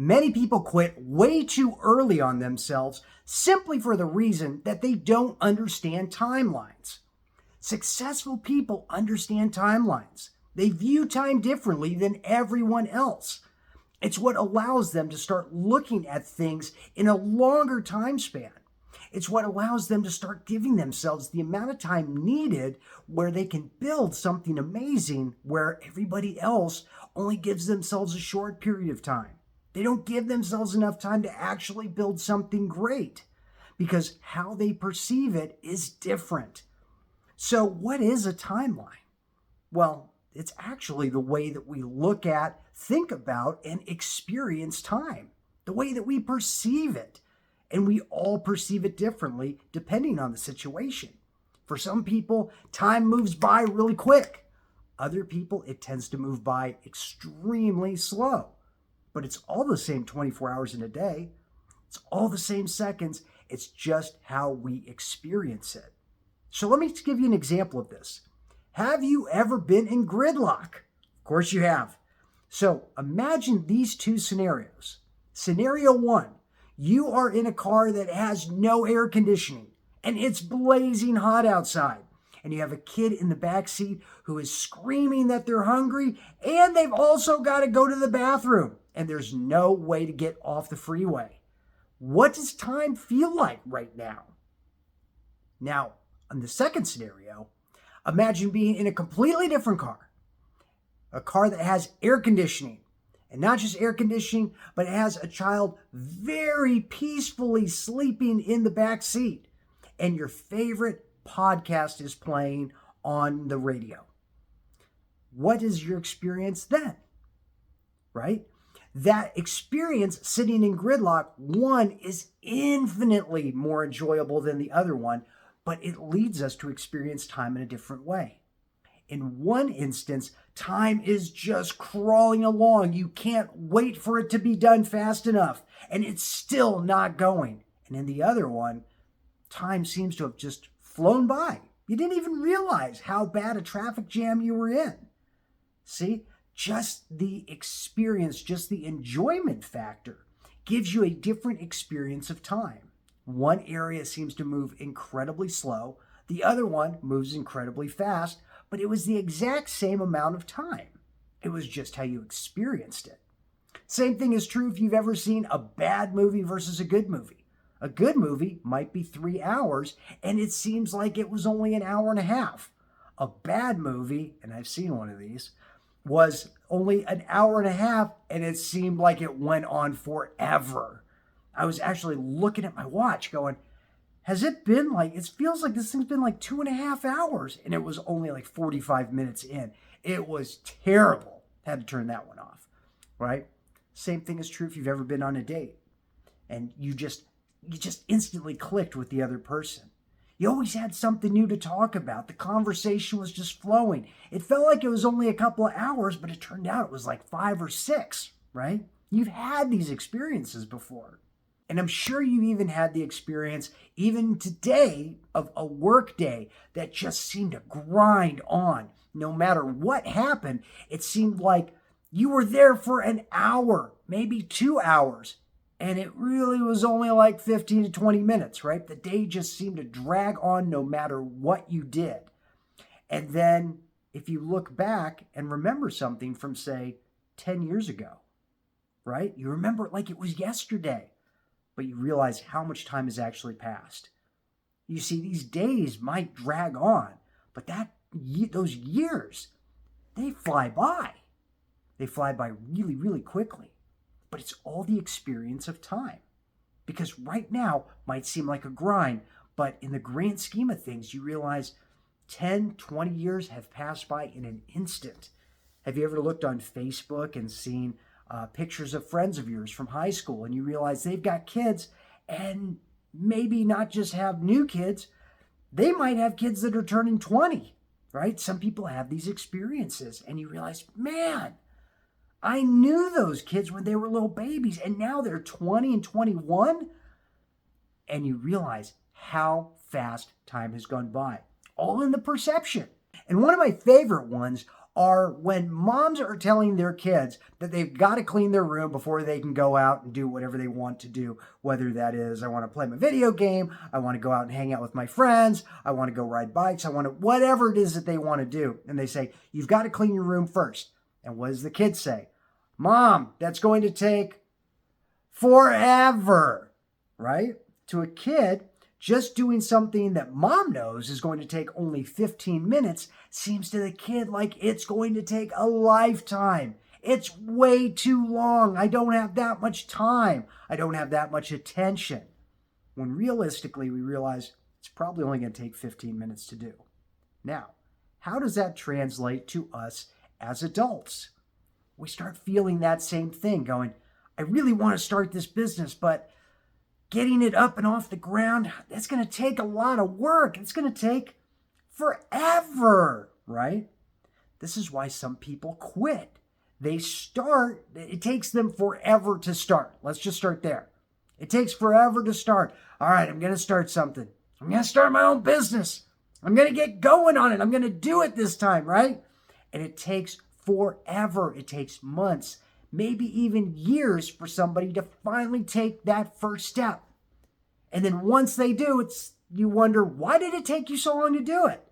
Many people quit way too early on themselves simply for the reason that they don't understand timelines. Successful people understand timelines. They view time differently than everyone else. It's what allows them to start looking at things in a longer time span. It's what allows them to start giving themselves the amount of time needed where they can build something amazing where everybody else only gives themselves a short period of time. They don't give themselves enough time to actually build something great because how they perceive it is different. So what is a timeline? Well, it's actually the way that we look at, think about, and experience time, the way that we perceive it. And we all perceive it differently depending on the situation. For some people, time moves by really quick. Other people, it tends to move by extremely slow. But it's all the same 24 hours in a day. It's all the same seconds. It's just how we experience it. So let me give you an example of this. Have you ever been in gridlock? Of course you have. So imagine these two scenarios. Scenario one, you are in a car that has no air conditioning and it's blazing hot outside. And you have a kid in the back seat who is screaming that they're hungry and they've also got to go to the bathroom and there's no way to get off the freeway. What does time feel like right now? Now, in the second scenario, imagine being in a completely different car, a car that has air conditioning. And not just air conditioning, but it has a child very peacefully sleeping in the back seat. And your favorite podcast is playing on the radio. What is your experience then? Right? That experience sitting in gridlock, one is infinitely more enjoyable than the other one, but it leads us to experience time in a different way. In one instance, time is just crawling along. You can't wait for it to be done fast enough, and it's still not going. And in the other one, time seems to have just flown by. You didn't even realize how bad a traffic jam you were in. See, just the experience, just the enjoyment factor gives you a different experience of time. One area seems to move incredibly slow. The other one moves incredibly fast. But it was the exact same amount of time. It was just how you experienced it. Same thing is true if you've ever seen a bad movie versus a good movie. A good movie might be 3 hours, and it seems like it was only an hour and a half. A bad movie, and I've seen one of these, was only an hour and a half, and it seemed like it went on forever. I was actually looking at my watch going, has it been like, it feels like this thing's been like 2.5 hours, and it was only like 45 minutes in. It was terrible. Had to turn that one off, right? Same thing is true if you've ever been on a date and you just instantly clicked with the other person. You always had something new to talk about. The conversation was just flowing. It felt like it was only a couple of hours, but it turned out it was like 5 or 6, right? You've had these experiences before. And I'm sure you even had the experience, even today, of a work day that just seemed to grind on. No matter what happened, it seemed like you were there for an hour, maybe 2 hours. And it really was only like 15 to 20 minutes, right? The day just seemed to drag on no matter what you did. And then if you look back and remember something from, say, 10 years ago, right? You remember it like it was yesterday. But you realize how much time has actually passed. You see, these days might drag on, but those years, they fly by. They fly by really, really quickly. But it's all the experience of time. Because right now might seem like a grind, but in the grand scheme of things, you realize 10, 20 years have passed by in an instant. Have you ever looked on Facebook and seen pictures of friends of yours from high school, and you realize they've got kids, and maybe not just have new kids, they might have kids that are turning 20, right? Some people have these experiences, and you realize, man, I knew those kids when they were little babies, and now they're 20 and 21, and you realize how fast time has gone by, all in the perception. And one of my favorite ones are when moms are telling their kids that they've got to clean their room before they can go out and do whatever they want to do, whether that is, I want to play my video game, I want to go out and hang out with my friends, I want to go ride bikes, I want to, whatever it is that they want to do. And they say, you've got to clean your room first. And what does the kid say? Mom, that's going to take forever, right? To a kid, just doing something that mom knows is going to take only 15 minutes seems to the kid like it's going to take a lifetime. It's way too long. I don't have that much time. I don't have that much attention. When realistically, we realize it's probably only going to take 15 minutes to do. Now, how does that translate to us as adults? We start feeling that same thing, going, I really want to start this business, but getting it up and off the ground, that's going to take a lot of work. It's going to take forever, right? This is why some people quit. They start, it takes them forever to start. Let's just start there. It takes forever to start. All right, I'm going to start something. I'm going to start my own business. I'm going to get going on it. I'm going to do it this time, right? And it takes forever. It takes months, maybe even years for somebody to finally take that first step. And then once they do, you wonder, why did it take you so long to do it?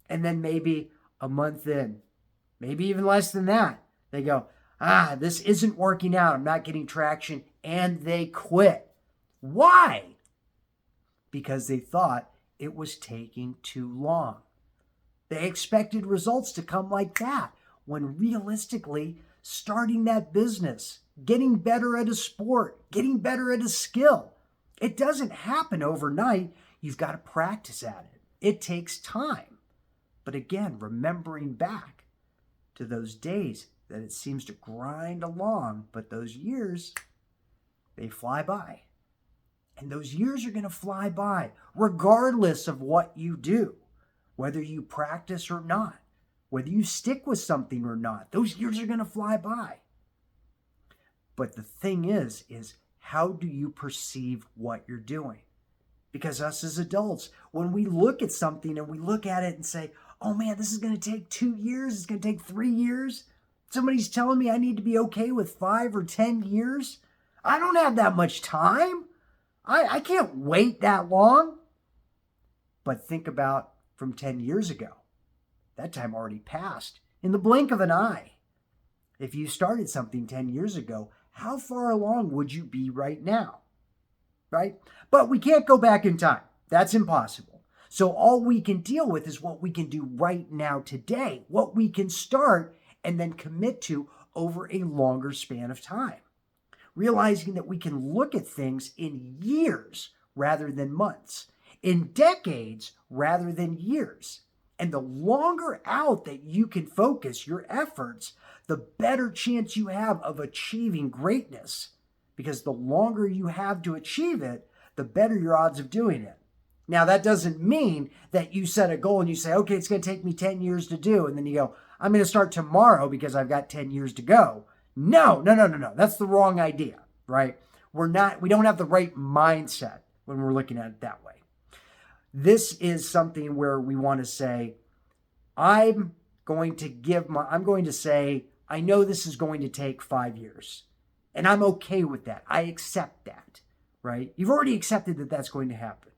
And then maybe a month in, maybe even less than that, they go, this isn't working out. I'm not getting traction. And they quit. Why? Because they thought it was taking too long. They expected results to come like that, when realistically, starting that business, getting better at a sport, getting better at a skill, it doesn't happen overnight. You've got to practice at it. It takes time. But again, remembering back to those days that it seems to grind along, but those years, they fly by. And those years are going to fly by regardless of what you do, whether you practice or not, whether you stick with something or not. Those years are going to fly by. But the thing is how do you perceive what you're doing? Because us as adults, when we look at something and we look at it and say, oh man, this is going to take 2 years, it's going to take 3 years. Somebody's telling me I need to be okay with 5 or 10 years. I don't have that much time. I can't wait that long. But think about from 10 years ago. That time already passed in the blink of an eye. If you started something 10 years ago, how far along would you be right now? Right? But we can't go back in time. That's impossible. So all we can deal with is what we can do right now today, what we can start and then commit to over a longer span of time. Realizing that we can look at things in years rather than months, in decades rather than years. And the longer out that you can focus your efforts, the better chance you have of achieving greatness. Because the longer you have to achieve it, the better your odds of doing it. Now, that doesn't mean that you set a goal and you say, okay, it's going to take me 10 years to do. And then you go, I'm going to start tomorrow because I've got 10 years to go. No. That's the wrong idea, right? We don't have the right mindset when we're looking at it that way. This is something where we want to say, I'm going to say, I know this is going to take 5 years. And I'm okay with that. I accept that, right? You've already accepted that that's going to happen.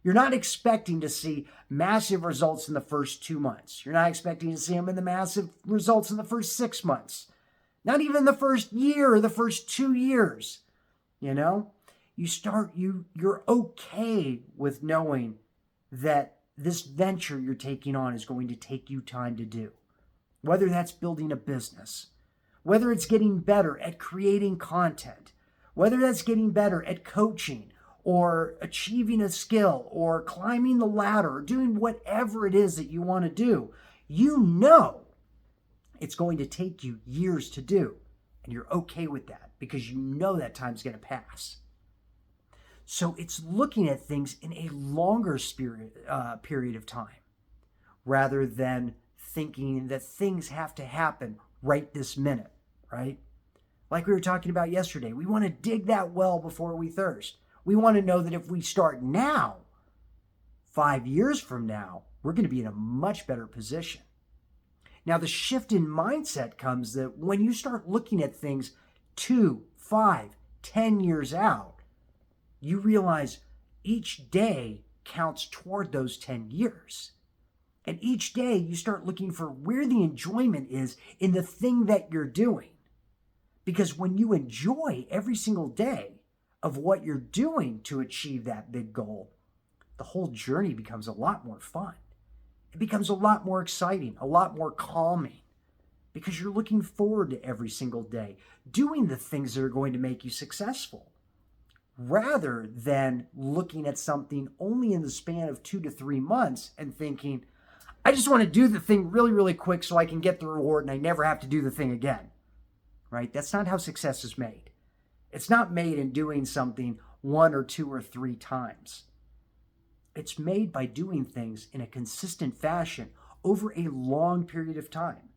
You're not expecting to see massive results in the first 2 months. You're not expecting to see them in the massive results in the first 6 months. Not even the first year or the first 2 years. You know, you're okay with knowing that this venture you're taking on is going to take you time to do. Whether that's building a business, whether it's getting better at creating content, whether that's getting better at coaching or achieving a skill or climbing the ladder or doing whatever it is that you want to do, you know it's going to take you years to do. And you're okay with that because you know that time's going to pass. So it's looking at things in a longer period of time rather than thinking that things have to happen right this minute, right? Like we were talking about yesterday, we want to dig that well before we thirst. We want to know that if we start now, 5 years from now, we're going to be in a much better position. Now, the shift in mindset comes that when you start looking at things 2, 5, 10 years out, you realize each day counts toward those 10 years. And each day you start looking for where the enjoyment is in the thing that you're doing. Because when you enjoy every single day of what you're doing to achieve that big goal, the whole journey becomes a lot more fun. It becomes a lot more exciting, a lot more calming, because you're looking forward to every single day, doing the things that are going to make you successful, rather than looking at something only in the span of 2 to 3 months and thinking, I just want to do the thing really, really quick so I can get the reward and I never have to do the thing again, right? That's not how success is made. It's not made in doing something 1 or 2 or 3 times. It's made by doing things in a consistent fashion over a long period of time.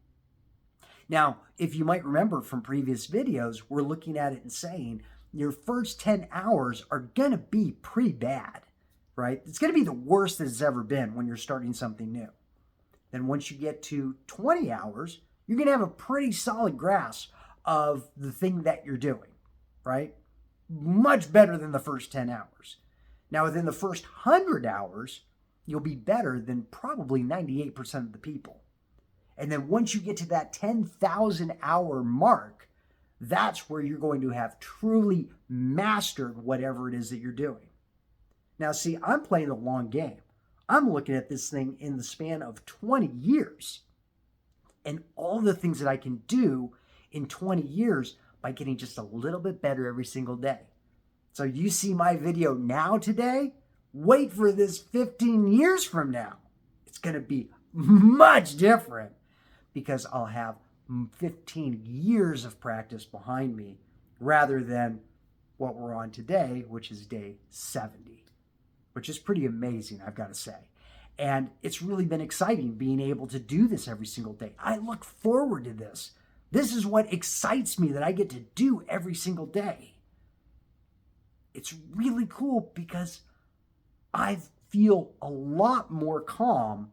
Now, if you might remember from previous videos, we're looking at it and saying your first 10 hours are going to be pretty bad, right? It's going to be the worst that it's ever been when you're starting something new. Then once you get to 20 hours, you're going to have a pretty solid grasp of the thing that you're doing, right? Much better than the first 10 hours. Now, within the first 100 hours, you'll be better than probably 98% of the people. And then once you get to that 10,000 hour mark, that's where you're going to have truly mastered whatever it is that you're doing. Now, see, I'm playing the long game. I'm looking at this thing in the span of 20 years and all the things that I can do in 20 years by getting just a little bit better every single day. So you see my video now today, wait for this 15 years from now. It's going to be much different because I'll have 15 years of practice behind me rather than what we're on today, which is day 70, which is pretty amazing, I've got to say. And it's really been exciting being able to do this every single day. I look forward to this. This is what excites me that I get to do every single day. It's really cool because I feel a lot more calm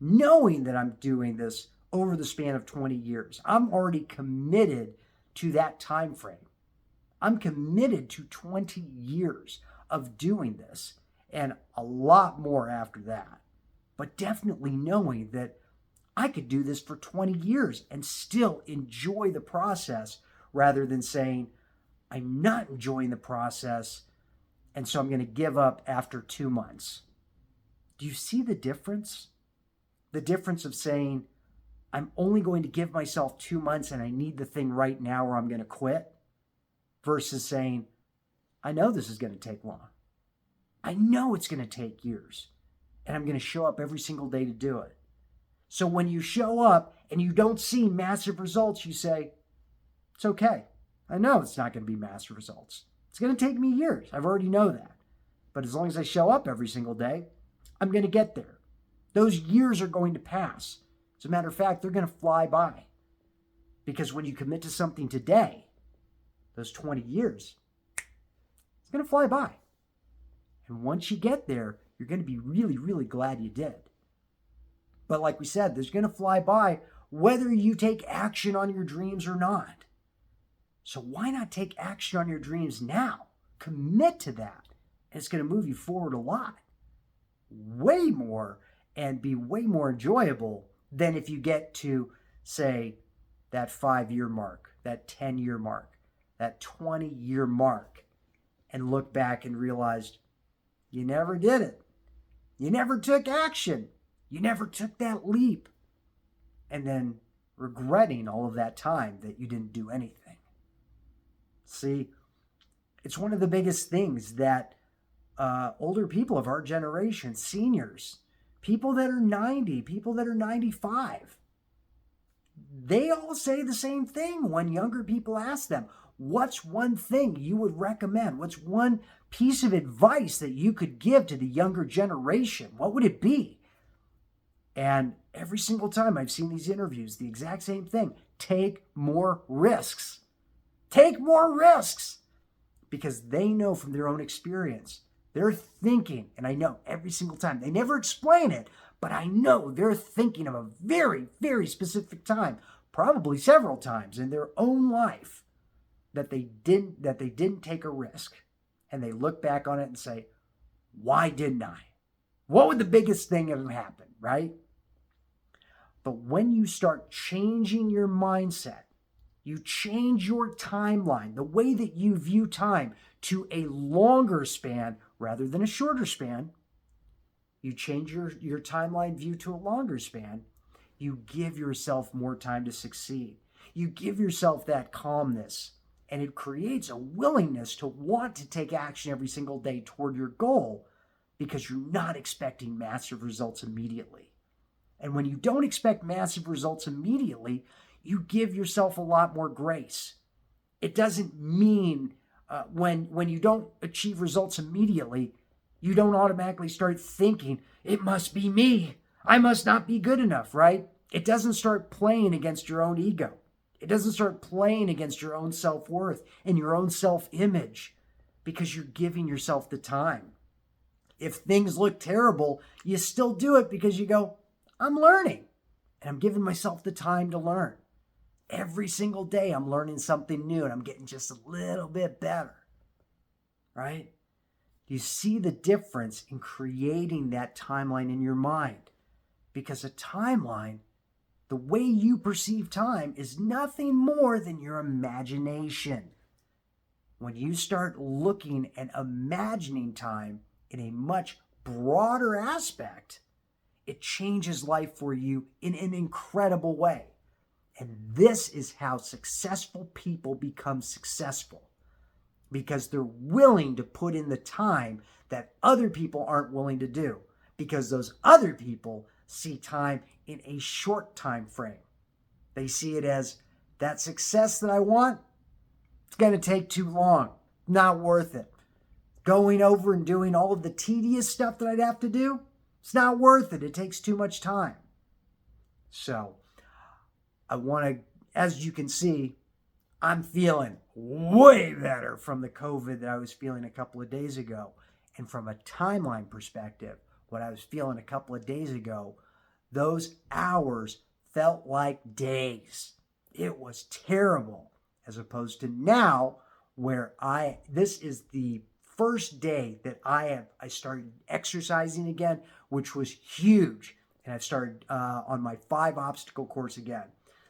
knowing that I'm doing this over the span of 20 years. I'm already committed to that time frame. I'm committed to 20 years of doing this and a lot more after that. But definitely knowing that I could do this for 20 years and still enjoy the process rather than saying, I'm not enjoying the process, and so I'm going to give up after 2 months. Do you see the difference? The difference of saying, I'm only going to give myself 2 months and I need the thing right now or I'm going to quit, versus saying, I know this is going to take long. I know it's going to take years, and I'm going to show up every single day to do it. So when you show up and you don't see massive results, you say, it's okay. I know it's not going to be massive results. It's going to take me years. I've already know that. But as long as I show up every single day, I'm going to get there. Those years are going to pass. As a matter of fact, they're going to fly by. Because when you commit to something today, those 20 years, it's going to fly by. And once you get there, you're going to be really, really glad you did. But like we said, there's going to fly by whether you take action on your dreams or not. So why not take action on your dreams now? Commit to that. And it's going to move you forward a lot. Way more, and be way more enjoyable than if you get to, say, that 5-year mark, that 10-year mark, that 20-year mark, and look back and realized you never did it. You never took action. You never took that leap. And then regretting all of that time that you didn't do anything. See, it's one of the biggest things that older people of our generation, seniors, people that are 90, people that are 95, they all say the same thing when younger people ask them, what's one thing you would recommend? What's one piece of advice that you could give to the younger generation? What would it be? And every single time I've seen these interviews, the exact same thing. Take more risks. Take more risks. Because they know from their own experience. They're thinking, and I know every single time, they never explain it, but I know they're thinking of a very, very specific time, probably several times in their own life that they didn't take a risk. And they look back on it and say, why didn't I? What would the biggest thing have happened, right? But when you start changing your mindset, you change your timeline, the way that you view time, to a longer span rather than a shorter span. You change your timeline view to a longer span. You give yourself more time to succeed. You give yourself that calmness, and it creates a willingness to want to take action every single day toward your goal because you're not expecting massive results immediately. And when you don't expect massive results immediately, you give yourself a lot more grace. It doesn't mean when you don't achieve results immediately, you don't automatically start thinking, it must be me. I must not be good enough, right? It doesn't start playing against your own ego. It doesn't start playing against your own self-worth and your own self-image because you're giving yourself the time. If things look terrible, you still do it because you go, I'm learning and I'm giving myself the time to learn. Every single day I'm learning something new and I'm getting just a little bit better, right? You see the difference in creating that timeline in your mind, because a timeline, the way you perceive time, is nothing more than your imagination. When you start looking and imagining time in a much broader aspect, it changes life for you in an incredible way. And this is how successful people become successful, because they're willing to put in the time that other people aren't willing to do, because those other people see time in a short time frame. They see it as, that success that I want, it's going to take too long, not worth it. Going over and doing all of the tedious stuff that I'd have to do, it's not worth it. It takes too much time. So I want to, as you can see, I'm feeling way better from the COVID that I was feeling a couple of days ago. And from a timeline perspective, what I was feeling a couple of days ago, those hours felt like days. It was terrible, as opposed to now where this is the first day that I started exercising again, which was huge. And I've started on my 5 obstacle course again.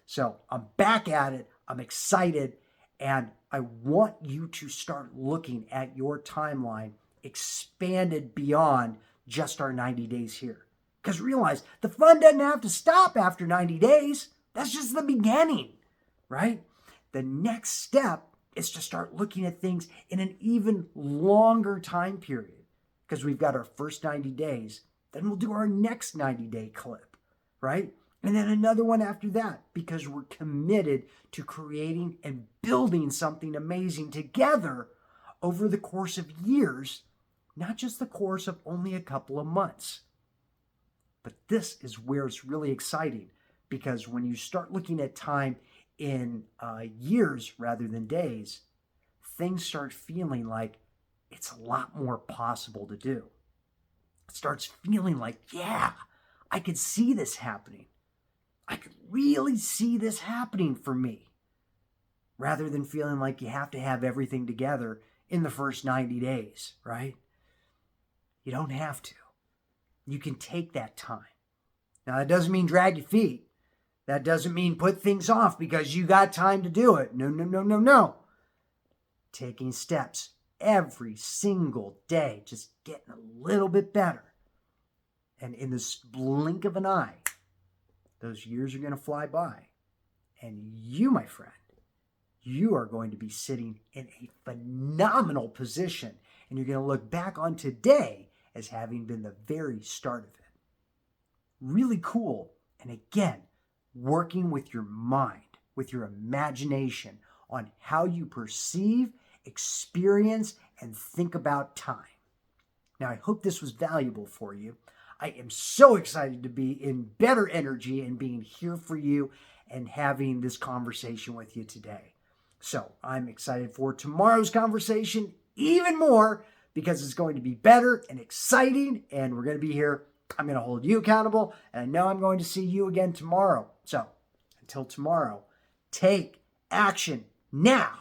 So I'm back at it. I'm excited. And I want you to start looking at your timeline expanded beyond just our 90 days here. Because realize the fun doesn't have to stop after 90 days. That's just the beginning, right? The next step is to start looking at things in an even longer time period. Because we've got our first 90 days. Then we'll do our next 90-day clip, right? And then another one after that, because we're committed to creating and building something amazing together over the course of years, not just the course of only a couple of months. But this is where it's really exciting, because when you start looking at time in years rather than days, things start feeling like it's a lot more possible to do. It starts feeling like, yeah, I could see this happening. I could really see this happening for me, rather than feeling like you have to have everything together in the first 90 days, right? You don't have to. You can take that time. Now, that doesn't mean drag your feet. That doesn't mean put things off because you got time to do it. No. Taking steps every single day, just getting a little bit better. And in this blink of an eye, those years are going to fly by. And you, my friend, you are going to be sitting in a phenomenal position. And you're going to look back on today as having been the very start of it. Really cool. And again, working with your mind, with your imagination on how you perceive, experience, and think about time. Now, I hope this was valuable for you. I am so excited to be in better energy and being here for you and having this conversation with you today. So I'm excited for tomorrow's conversation even more, because it's going to be better and exciting, and we're going to be here I'm going to hold you accountable, and I know I'm going to see you again tomorrow. So until tomorrow, take action now.